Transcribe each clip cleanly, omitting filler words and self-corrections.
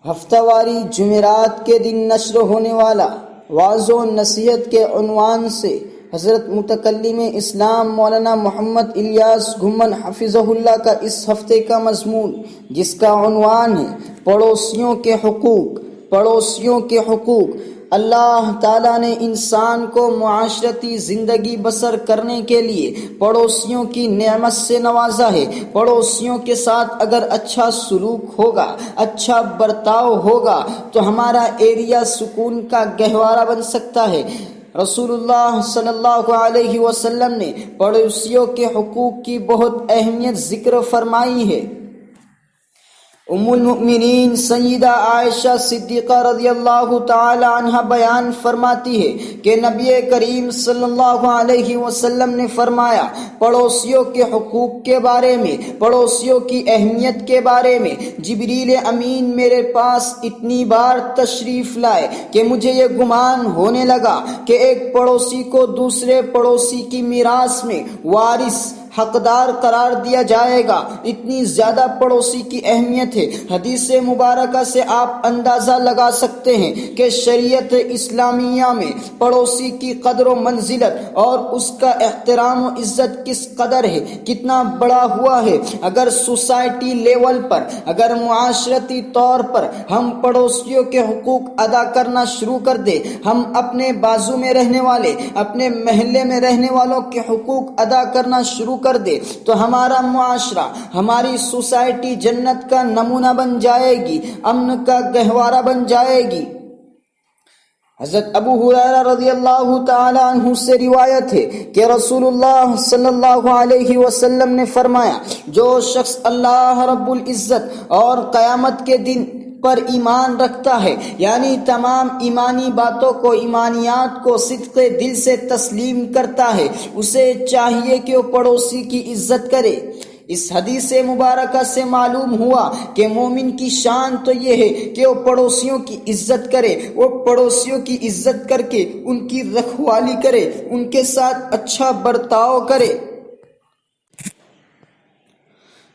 ہفتہ واری جمعرات کے دن نشر ہونے والا واعظ و نصیحت کے عنوان سے حضرت متکلم اسلام مولانا محمد الیاس گھمن حفظہ اللہ کا اس ہفتے کا مضمون، جس کا عنوان ہے پڑوسیوں کے حقوق۔ پڑوسیوں کے حقوق۔ اللہ تعالیٰ نے انسان کو معاشرتی زندگی بسر کرنے کے لیے پڑوسیوں کی نعمت سے نوازا ہے۔ پڑوسیوں کے ساتھ اگر اچھا سلوک ہوگا، اچھا برتاؤ ہوگا تو ہمارا ایریا سکون کا گہوارہ بن سکتا ہے۔ رسول اللہ صلی اللہ علیہ وسلم نے پڑوسیوں کے حقوق کی بہت اہمیت ذکر فرمائی ہے۔ ام المؤمنین سیدہ عائشہ صدیقہ رضی اللہ تعالی عنہ بیان فرماتی ہے کہ نبی کریم صلی اللہ علیہ وسلم نے فرمایا، پڑوسیوں کے حقوق کے بارے میں، پڑوسیوں کی اہمیت کے بارے میں جبریل امین میرے پاس اتنی بار تشریف لائے کہ مجھے یہ گمان ہونے لگا کہ ایک پڑوسی کو دوسرے پڑوسی کی میراث میں وارث حقدار قرار دیا جائے گا۔ اتنی زیادہ پڑوسی کی اہمیت ہے۔ حدیث مبارکہ سے آپ اندازہ لگا سکتے ہیں کہ شریعت اسلامیہ میں پڑوسی کی قدر و منزلت اور اس کا احترام و عزت کس قدر ہے، کتنا بڑا ہوا ہے۔ اگر سوسائٹی لیول پر، اگر معاشرتی طور پر ہم پڑوسیوں کے حقوق ادا کرنا شروع کر دیں، ہم اپنے بازو میں رہنے والے، اپنے محلے میں رہنے والوں کے حقوق ادا کرنا شروع کر دے تو ہمارا معاشرہ، ہماری سوسائٹی جنت کا نمونہ بن جائے گی، امن کا گہوارہ بن جائے گی۔ حضرت ابو ہریرہ رضی اللہ تعالی عنہ سے روایت ہے کہ رسول اللہ صلی اللہ علیہ وسلم نے فرمایا، جو شخص اللہ رب العزت اور قیامت کے دن پر ایمان رکھتا ہے، یعنی تمام ایمانی باتوں کو، ایمانیات کو صدق دل سے تسلیم کرتا ہے، اسے چاہیے کہ وہ پڑوسی کی عزت کرے۔ اس حدیث مبارکہ سے معلوم ہوا کہ مومن کی شان تو یہ ہے کہ وہ پڑوسیوں کی عزت کرے، وہ پڑوسیوں کی عزت کر کے ان کی رکھوالی کرے، ان کے ساتھ اچھا برتاؤ کرے۔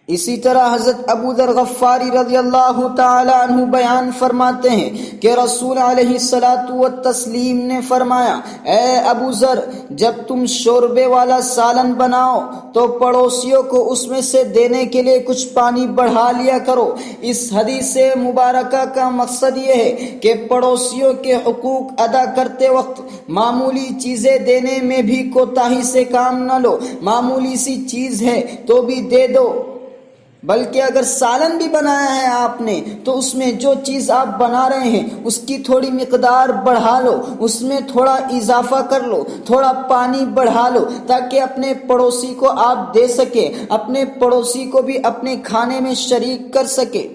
اسی طرح حضرت ابو ذر غفاری رضی اللہ تعالی عنہ بیان فرماتے ہیں کہ رسول علیہ الصلاۃ والتسلیم نے فرمایا، اے ابو ذر، جب تم شوربے والا سالن بناؤ تو پڑوسیوں کو اس میں سے دینے کے لیے کچھ پانی بڑھا لیا کرو۔ اس حدیث مبارکہ کا مقصد یہ ہے کہ پڑوسیوں کے حقوق ادا کرتے وقت معمولی چیزیں دینے میں بھی کوتاہی سے کام نہ لو۔ معمولی سی چیز ہے تو بھی دے دو، بلکہ اگر سالن بھی بنایا ہے آپ نے تو اس میں جو چیز آپ بنا رہے ہیں اس کی تھوڑی مقدار بڑھا لو، اس میں تھوڑا اضافہ کر لو، تھوڑا پانی بڑھا لو، تاکہ اپنے پڑوسی کو آپ دے سکے، اپنے پڑوسی کو بھی اپنے کھانے میں شریک کر سکے۔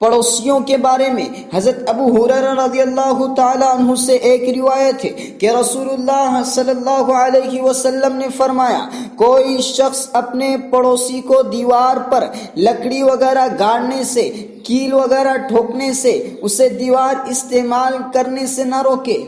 پڑوسیوں کے بارے میں حضرت ابو ہریرہ رضی اللہ تعالی عنہ سے ایک روایت ہے کہ رسول اللہ صلی اللہ علیہ وسلم نے فرمایا، کوئی شخص اپنے پڑوسی کو دیوار پر لکڑی وغیرہ گاڑنے سے، کیل وغیرہ ٹھوکنے سے، اسے دیوار استعمال کرنے سے نہ روکے۔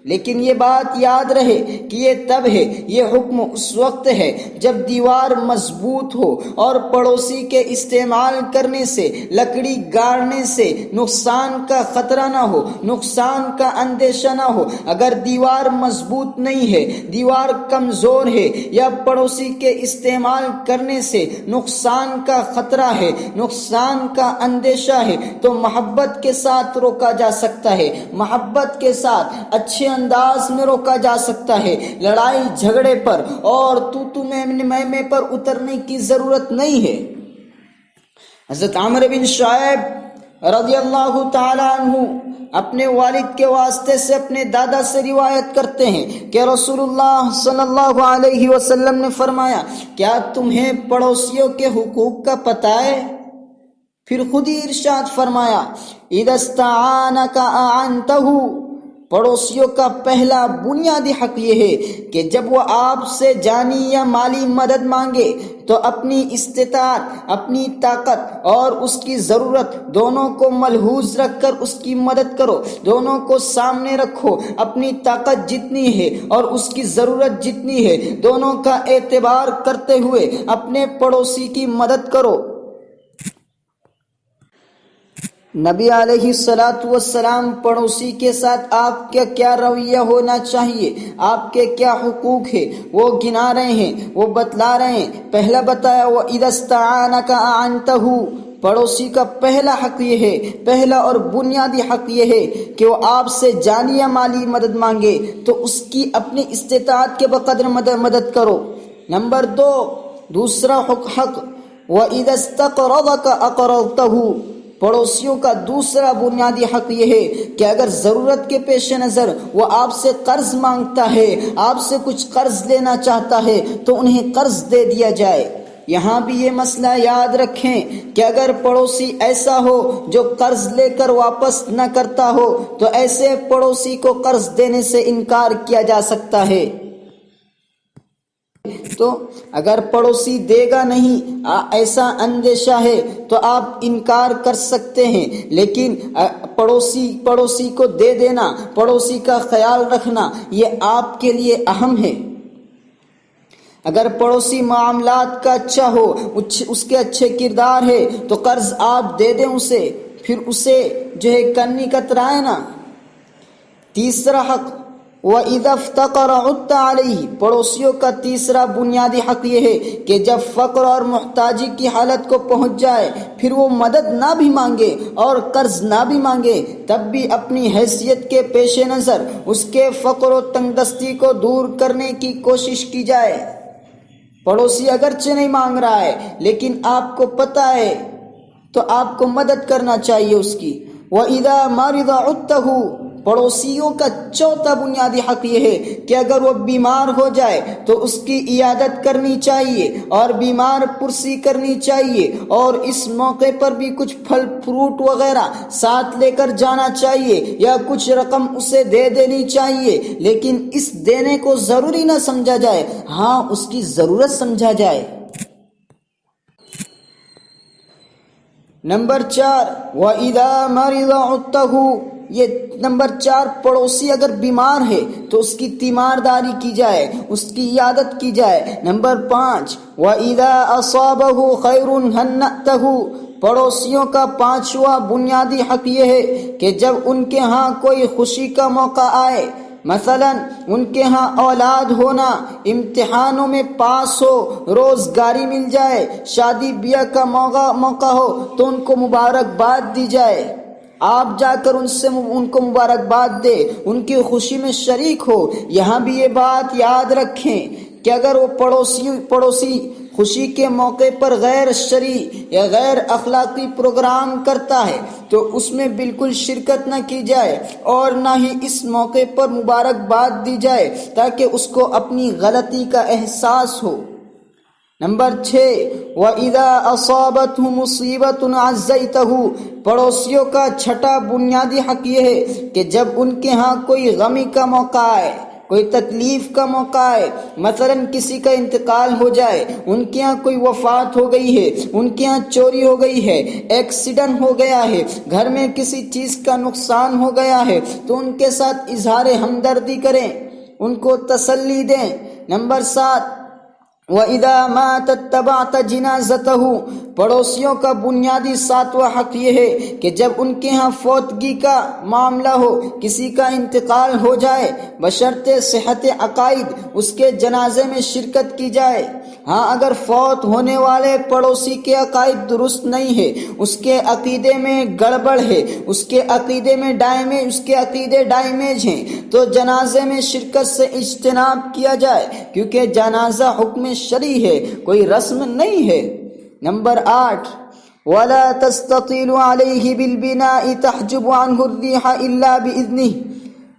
لیکن یہ بات یاد رہے کہ یہ تب ہے، یہ حکم اس وقت ہے جب دیوار مضبوط ہو اور پڑوسی کے استعمال کرنے سے، لکڑی گاڑنے سے نقصان کا خطرہ نہ ہو، نقصان کا اندیشہ نہ ہو۔ اگر دیوار مضبوط نہیں ہے، دیوار کمزور ہے یا پڑوسی کے استعمال کرنے سے نقصان کا خطرہ ہے، نقصان کا اندیشہ ہے، تو محبت کے ساتھ روکا جا سکتا ہے، محبت کے ساتھ اچھے انداز میں روکا جا سکتا ہے۔ لڑائی جھگڑے پر اور تو میں پر اترنے کی ضرورت نہیں ہے۔ حضرت عمرو بن شعیب رضی اللہ تعالی عنہ اپنے والد کے واسطے سے اپنے دادا سے روایت کرتے ہیں کہ رسول اللہ صلی اللہ علیہ وسلم نے فرمایا، کیا تمہیں پڑوسیوں کے حقوق کا پتہ ہے؟ پھر خود ہی ارشاد فرمایا، اذا استعانک اعنتہ، پڑوسیوں کا پہلا بنیادی حق یہ ہے کہ جب وہ آپ سے جانی یا مالی مدد مانگے تو اپنی استطاعت، اپنی طاقت اور اس کی ضرورت دونوں کو ملحوظ رکھ کر اس کی مدد کرو، دونوں کو سامنے رکھو۔ اپنی طاقت جتنی ہے اور اس کی ضرورت جتنی ہے، دونوں کا اعتبار کرتے ہوئے اپنے پڑوسی کی مدد کرو۔ نبی علیہ الصلاۃ والسلام پڑوسی کے ساتھ آپ کا کیا رویہ ہونا چاہیے، آپ کے کیا حقوق ہے وہ گنا رہے ہیں، وہ بتلا رہے ہیں۔ پہلا بتایا وَإِذَا اسْتَعَانَكَ أَعَنْتَهُ، پڑوسی کا پہلا حق یہ ہے، پہلا اور بنیادی حق یہ ہے کہ وہ آپ سے جانی یا مالی مدد مانگے تو اس کی اپنی استطاعت کے بقدر مدد کرو۔ نمبر 2، دوسرا حق وَإِذَا اسْتَقْرَضَكَ أَقْرَضْتَهُ، پڑوسیوں کا دوسرا بنیادی حق یہ ہے کہ اگر ضرورت کے پیش نظر وہ آپ سے قرض مانگتا ہے، آپ سے کچھ قرض لینا چاہتا ہے تو انہیں قرض دے دیا جائے۔ یہاں بھی یہ مسئلہ یاد رکھیں کہ اگر پڑوسی ایسا ہو جو قرض لے کر واپس نہ کرتا ہو تو ایسے پڑوسی کو قرض دینے سے انکار کیا جا سکتا ہے۔ تو اگر پڑوسی دے گا نہیں ایسا اندیشہ ہے تو آپ انکار کر سکتے ہیں، لیکن پڑوسی کو دے دینا، پڑوسی کا خیال رکھنا یہ آپ کے لیے اہم ہے۔ اگر پڑوسی معاملات کا اچھا ہو، اس کے اچھے کردار ہے تو قرض آپ دے دیں اسے، پھر اسے جو ہے کنی کترائے نا۔ تیسرا حق وَإِذَا افْتَقَرَ عُدْتَ عَلَيْهِ، پڑوسیوں کا تیسرا بنیادی حق یہ ہے کہ جب فقر اور محتاجی کی حالت کو پہنچ جائے پھر وہ مدد نہ بھی مانگے اور قرض نہ بھی مانگے تب بھی اپنی حیثیت کے پیش نظر اس کے فقر و تنگدستی کو دور کرنے کی کوشش کی جائے۔ پڑوسی اگرچہ نہیں مانگ رہا ہے لیکن آپ کو پتہ ہے تو آپ کو مدد کرنا چاہیے اس کی۔ وَإِذَا مَرِضَ عُدْتَهُ، پڑوسیوں کا چوتھا بنیادی حق یہ ہے کہ اگر وہ بیمار ہو جائے تو اس کی عیادت کرنی چاہیے اور بیمار پرسی کرنی چاہیے، اور اس موقع پر بھی کچھ پھل فروٹ وغیرہ ساتھ لے کر جانا چاہیے یا کچھ رقم اسے دے دینی چاہیے، لیکن اس دینے کو ضروری نہ سمجھا جائے، ہاں اس کی ضرورت سمجھا جائے۔ نمبر 4 وَإِذَا مَرِضَ عُدْتَهُ، یہ نمبر 4، پڑوسی اگر بیمار ہے تو اس کی تیمارداری کی جائے، اس کی عیادت کی جائے۔ نمبر 5 وَإِذَا أَصَابَهُ خَيْرٌ هَنَّأْتَهُ، پڑوسیوں کا پانچواں بنیادی حق یہ ہے کہ جب ان کے ہاں کوئی خوشی کا موقع آئے، مثلا ان کے ہاں اولاد ہونا، امتحانوں میں پاس ہو، روزگاری مل جائے، شادی بیاہ کا موقع ہو تو ان کو مبارکباد دی جائے، آپ جا کر ان کو مبارکباد دے، ان کی خوشی میں شریک ہو۔ یہاں بھی یہ بات یاد رکھیں کہ اگر وہ پڑوسی خوشی کے موقع پر غیر شرعی یا غیر اخلاقی پروگرام کرتا ہے تو اس میں بالکل شرکت نہ کی جائے اور نہ ہی اس موقع پر مبارکباد دی جائے تاکہ اس کو اپنی غلطی کا احساس ہو۔ نمبر 6 وَإِذَا أَصَابَتْهُ مُصِيبَةٌ عَزَّيْتَهُ، پڑوسیوں کا چھٹا بنیادی حق یہ ہے کہ جب ان کے ہاں کوئی غمی کا موقع آئے، کوئی تکلیف کا موقع آئے، مثلا کسی کا انتقال ہو جائے، ان کے ہاں کوئی وفات ہو گئی ہے، ان کے ہاں چوری ہو گئی ہے، ایکسیڈنٹ ہو گیا ہے، گھر میں کسی چیز کا نقصان ہو گیا ہے تو ان کے ساتھ اظہار ہمدردی کریں، ان کو تسلی دیں۔ نمبر 7 وَإِذَا مَاتَ اتَّبَعْتَ جِنَازَتَهُ، پڑوسیوں کا بنیادی 7واں حق یہ ہے کہ جب ان کے ہاں فوتگی کا معاملہ ہو، کسی کا انتقال ہو جائے، بشرط صحت عقائد اس کے جنازے میں شرکت کی جائے۔ ہاں اگر فوت ہونے والے پڑوسی کے عقائد درست نہیں ہے، اس کے عقیدے میں گڑبڑ ہے، اس کے عقیدے ڈیمیج ہیں تو جنازے میں شرکت سے اجتناب کیا جائے، کیونکہ جنازہ حکم شرعی ہے، کوئی رسم نہیں ہے۔ نمبر 8 وَلَا تَسْتَطِيلُ عَلَيْهِ بِالْبِنَاءِ تَحْجُبُ عَنْهُ الرِّيحَ إِلَّا بِإِذْنِهِ،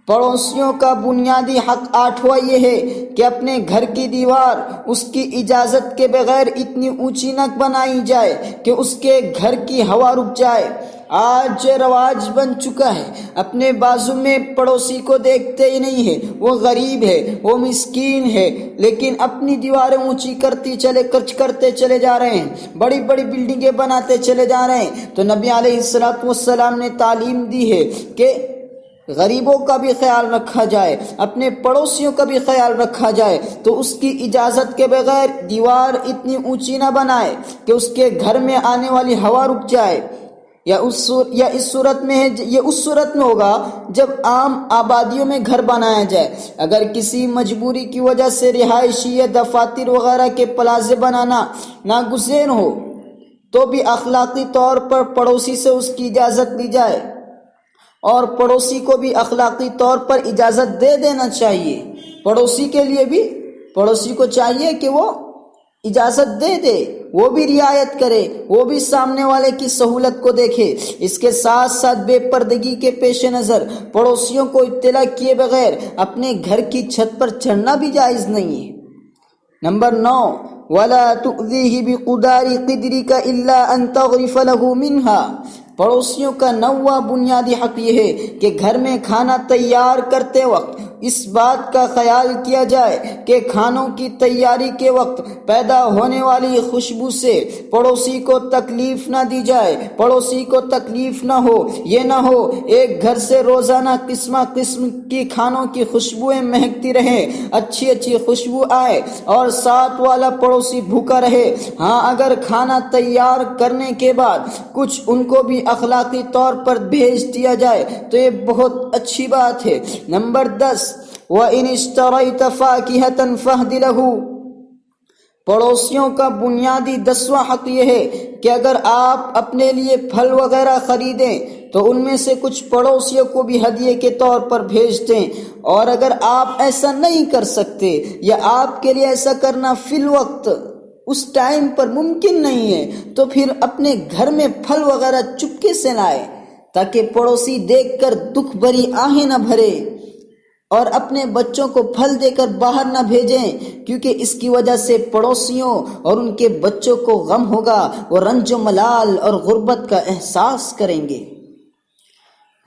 پڑوسیوں کا بنیادی حق 8واں یہ ہے کہ اپنے گھر کی دیوار اس کی اجازت کے بغیر اتنی اونچی نہ بنائی جائے کہ اس کے گھر کی ہوا رک جائے۔ آج رواج بن چکا ہے، اپنے بازو میں پڑوسی کو دیکھتے ہی نہیں ہے، وہ غریب ہے، وہ مسکین ہے، لیکن اپنی دیواریں اونچی کرتے چلے جا رہے ہیں، بڑی بڑی بلڈنگیں بناتے چلے جا رہے ہیں۔ تو نبی علیہ السلام نے تعلیم دی ہے کہ غریبوں کا بھی خیال رکھا جائے، اپنے پڑوسیوں کا بھی خیال رکھا جائے، تو اس کی اجازت کے بغیر دیوار اتنی اونچی نہ بنائے کہ اس کے گھر میں آنے والی ہوا رک جائے۔ یا اس صورت میں ہے، یہ اس صورت میں ہوگا جب عام آبادیوں میں گھر بنایا جائے۔ اگر کسی مجبوری کی وجہ سے رہائشی یا دفاتر وغیرہ کے پلازے بنانا ناگزیر ہو تو بھی اخلاقی طور پر پڑوسی سے اس کی اجازت لی جائے، اور پڑوسی کو بھی اخلاقی طور پر اجازت دے دینا چاہیے۔ پڑوسی کے لیے بھی پڑوسی کو چاہیے کہ وہ اجازت دے، وہ بھی رعایت کرے، وہ بھی سامنے والے کی سہولت کو دیکھے۔ اس کے ساتھ ساتھ بے پردگی کے پیش نظر پڑوسیوں کو اطلاع کیے بغیر اپنے گھر کی چھت پر چڑھنا بھی جائز نہیں ہے۔ نمبر 9، وَلَا تُؤْذِيهِ بِقُدَارِ قِدْرِكَ إِلَّا أَن تَغْرِفَ لَهُ مِنْهَا۔ پڑوسیوں کا نواں بنیادی حق یہ ہے کہ گھر میں کھانا تیار کرتے وقت اس بات کا خیال کیا جائے کہ کھانوں کی تیاری کے وقت پیدا ہونے والی خوشبو سے پڑوسی کو تکلیف نہ دی جائے، پڑوسی کو تکلیف نہ ہو۔ یہ نہ ہو ایک گھر سے روزانہ قسم کی کھانوں کی خوشبوئیں مہکتی رہیں، اچھی خوشبو آئے اور ساتھ والا پڑوسی بھوکا رہے۔ ہاں، اگر کھانا تیار کرنے کے بعد کچھ ان کو بھی اخلاقی طور پر بھیج دیا جائے تو یہ بہت اچھی بات ہے۔ نمبر 10، وَإِنِ اشْتَرَيْتَ فَاكِهَةً فَاهْدِ لَهُ۔ پڑوسیوں کا بنیادی 10واں حق یہ ہے کہ اگر آپ اپنے لیے پھل وغیرہ خریدیں تو ان میں سے کچھ پڑوسیوں کو بھی ہدیے کے طور پر بھیج دیں، اور اگر آپ ایسا نہیں کر سکتے یا آپ کے لیے ایسا کرنا فی الوقت اس ٹائم پر ممکن نہیں ہے تو پھر اپنے گھر میں پھل وغیرہ چپکے سے لائے تاکہ پڑوسی دیکھ کر دکھ بھری آہیں نہ بھرے، اور اپنے بچوں کو پھل دے کر باہر نہ بھیجیں، کیونکہ اس کی وجہ سے پڑوسیوں اور ان کے بچوں کو غم ہوگا، وہ رنج و ملال اور غربت کا احساس کریں گے۔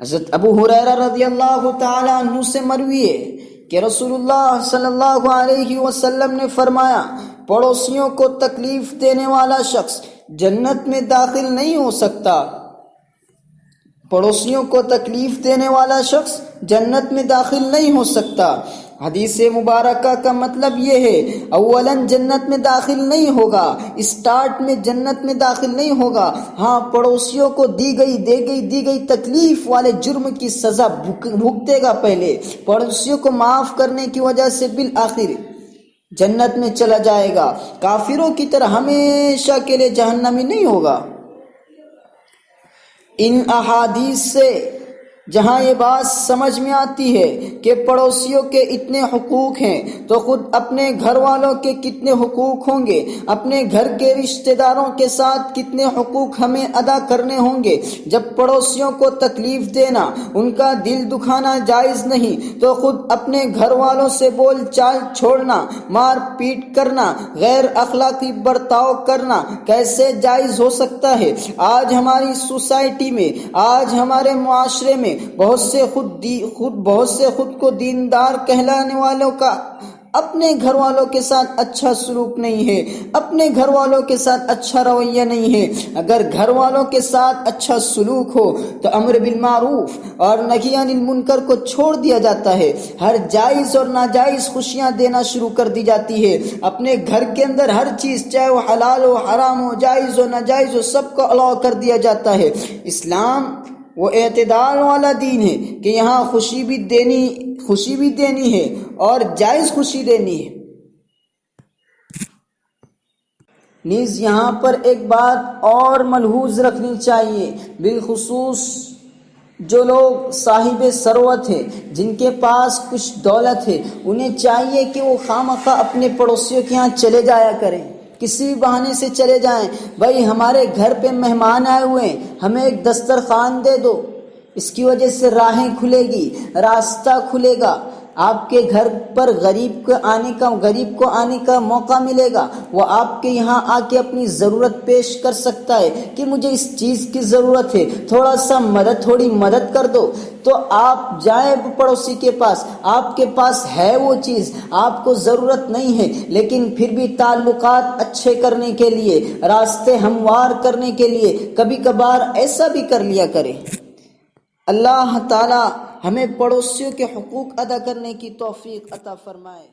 حضرت ابو ہریرہ رضی اللہ تعالی عنہ سے مروی ہے کہ رسول اللہ صلی اللہ علیہ وسلم نے فرمایا، پڑوسیوں کو تکلیف دینے والا شخص جنت میں داخل نہیں ہو سکتا۔ پڑوسیوں کو تکلیف دینے والا شخص جنت میں داخل نہیں ہو سکتا۔ حدیث مبارکہ کا مطلب یہ ہے، اولاً جنت میں داخل نہیں ہوگا، اسٹارٹ میں جنت میں داخل نہیں ہوگا۔ ہاں، پڑوسیوں کو دی گئی تکلیف والے جرم کی سزا بھگتے گا پہلے، پڑوسیوں کو معاف کرنے کی وجہ سے بالآخر جنت میں چلا جائے گا، کافروں کی طرح ہمیشہ کے لیے جہنمی نہیں ہوگا۔ ان احادیث سے جہاں یہ بات سمجھ میں آتی ہے کہ پڑوسیوں کے اتنے حقوق ہیں تو خود اپنے گھر والوں کے کتنے حقوق ہوں گے، اپنے گھر کے رشتہ داروں کے ساتھ کتنے حقوق ہمیں ادا کرنے ہوں گے۔ جب پڑوسیوں کو تکلیف دینا، ان کا دل دکھانا جائز نہیں تو خود اپنے گھر والوں سے بول چال چھوڑنا، مار پیٹ کرنا، غیر اخلاقی برتاؤ کرنا کیسے جائز ہو سکتا ہے؟ آج ہماری سوسائٹی میں، آج ہمارے معاشرے میں بہت سے خود کو دیندار کہلانے والوں کا اپنے گھر والوں کے ساتھ اچھا سلوک نہیں ہے، اپنے گھر والوں کے ساتھ اچھا رویہ نہیں ہے۔ اگر گھر والوں کے ساتھ اچھا سلوک ہو تو امر بالمعروف اور نہی عن المنکر کو چھوڑ دیا جاتا ہے، ہر جائز اور ناجائز خوشیاں دینا شروع کر دی جاتی ہے۔ اپنے گھر کے اندر ہر چیز، چاہے وہ حلال ہو، حرام ہو، جائز ہو، ناجائز ہو، سب کو الاؤ کر دیا جاتا ہے۔ اسلام وہ اعتدال والا دین ہے کہ یہاں خوشی بھی دینی ہے اور جائز خوشی دینی ہے۔ نیز یہاں پر ایک بات اور ملحوظ رکھنی چاہیے، بالخصوص جو لوگ صاحب ثروت ہیں، جن کے پاس کچھ دولت ہے، انہیں چاہیے کہ وہ خواہ اپنے پڑوسیوں کے ہاں چلے جایا کریں، کسی بھی بہانے سے چلے جائیں۔ بھائی ہمارے گھر پہ مہمان آئے ہوئے ہیں، ہمیں ایک دسترخوان دے دو، اس کی وجہ سے راہیں کھلے گی، راستہ کھلے گا، آپ کے گھر پر غریب کو آنے کا موقع ملے گا، وہ آپ کے یہاں آ کے اپنی ضرورت پیش کر سکتا ہے کہ مجھے اس چیز کی ضرورت ہے، تھوڑی مدد کر دو، تو آپ جائیں پڑوسی کے پاس، آپ کے پاس ہے وہ چیز، آپ کو ضرورت نہیں ہے، لیکن پھر بھی تعلقات اچھے کرنے کے لیے، راستے ہموار کرنے کے لیے کبھی کبھار ایسا بھی کر لیا کرے۔ اللہ تعالی ہمیں پڑوسیوں کے حقوق ادا کرنے کی توفیق عطا فرمائے۔